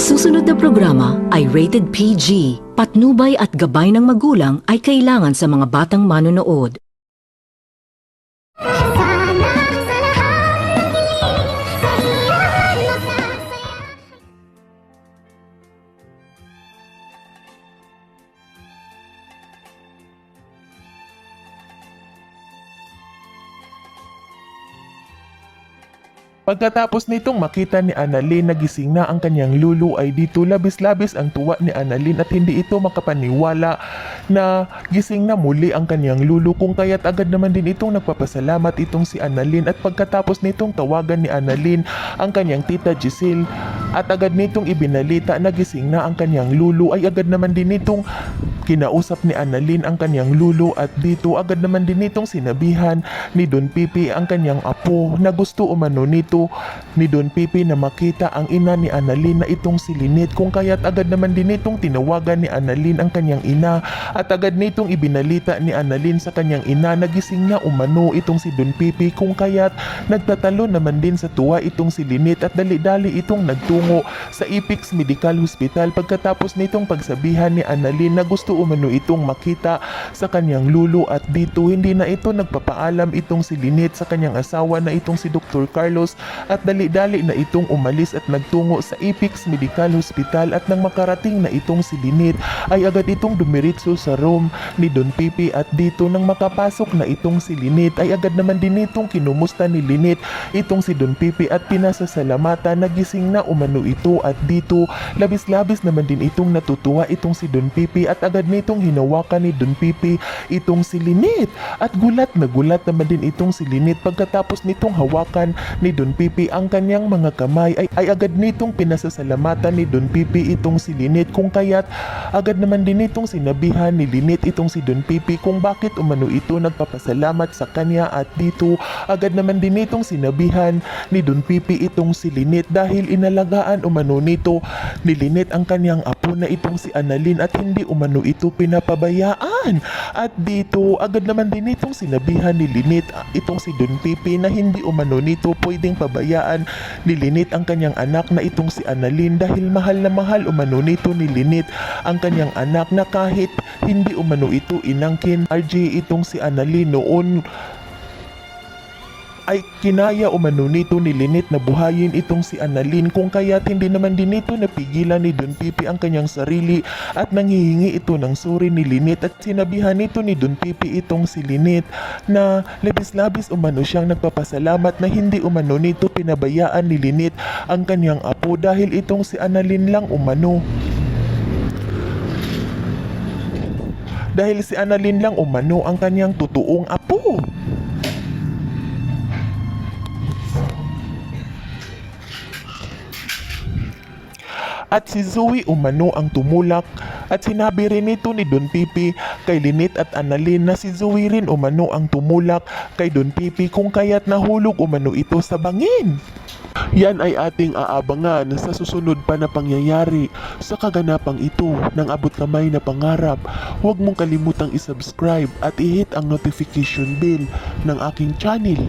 susunod na programa ay rated PG. Patnubay at gabay ng magulang ay kailangan sa mga batang manonood. Pagkatapos nitong makita ni Annalyn na gising na ang kanyang lulu ay dito labis-labis ang tuwa ni Annalyn at hindi ito makapaniwala na gising na muli ang kanyang lulu, kung kaya't agad naman din itong nagpapasalamat itong si Annalyn. At pagkatapos nitong tawagan ni Annalyn ang kanyang tita Giselle at agad nitong ibinalita na gising na ang kanyang lulu, ay agad naman din itong kinausap ni Annalyn ang kanyang lulu at dito agad naman din itong sinabihan ni Don Pipi ang kanyang apo na gusto umano nito ni Don Pipi na makita ang ina ni Annalyn na itong si Lynette, kung kaya't agad naman din itong tinawagan ni Annalyn ang kanyang ina at agad nitong ibinalita ni Annalyn sa kanyang ina na gising na umano itong si Don Pipi, kung kaya't nagtatalo naman din sa tuwa itong si Lynette at dali-dali itong nagtungo sa Ipix Medical Hospital. Pagkatapos nitong pagsabihan ni Annalyn na gusto umano itong makita sa kanyang lulu at dito hindi na ito nagpapaalam itong si Lynette sa kanyang asawa na itong si Dr. Carlos at dali-dali na itong umalis at nagtungo sa Ipix Medical Hospital. At nang makarating na itong si Lynette ay agad itong dumiritso sa room ni Don Pipi at dito nang makapasok na itong si Lynette ay agad naman din itong kinumusta ni Lynette itong si Don Pipi at pinasasalamatan na gising na umano ito at dito labis-labis naman din itong natutuwa itong si Don Pipi at agad nitong hinawakan ni Don Pipi itong si Lynette at gulat na gulat naman din itong si Lynette. Pagkatapos nitong hawakan ni Don Pipi ang kanyang mga kamay ay agad nitong pinasasalamatan ni Don Pipi itong si Lynette, kung kaya't agad naman din itong sinabihan ni Lynette itong si Don Pipi kung bakit umano ito nagpapasalamat sa kanya at dito agad naman din itong sinabihan ni Don Pipi itong si Lynette dahil inalagaan umano nito ni Lynette ang kanyang apo na itong si Annalyn at hindi umano ito pinapabayaan. At dito agad naman din itong sinabihan ni Lynette itong si Don Pipi na hindi umano nito pwedeng pabayaan ni Lynette ang kanyang anak na itong si Annalyn dahil mahal na mahal umano nito ni Lynette ang kanyang anak na kahit hindi umano ito inangkin RJ itong si Annalyn noon ay kinaya umano nito ni Lynette na buhayin itong si Annalyn, kung kaya't hindi naman din ito napigilan ni Don Pipi ang kanyang sarili at nanghihingi ito ng sorry ni Lynette at sinabihan nito ni Don Pipi itong si Lynette na labis-labis umano siyang nagpapasalamat na hindi umano nito pinabayaan ni Lynette ang kanyang apo dahil itong si Annalyn lang umano. Dahil si Annalyn lang umano ang kanyang totoong apo. At si Zoe umano ang tumulak at sinabi rin ito ni Don Pipi kay Lynette at Annalyn na si Zoe rin umano ang tumulak kay Don Pipi, kung kaya't nahulog umano ito sa bangin. Yan ay ating aabangan sa susunod pa na pangyayari sa kaganapang ito ng abot kamay na pangarap. Huwag mong kalimutang isubscribe at i-hit ang notification bell ng aking channel.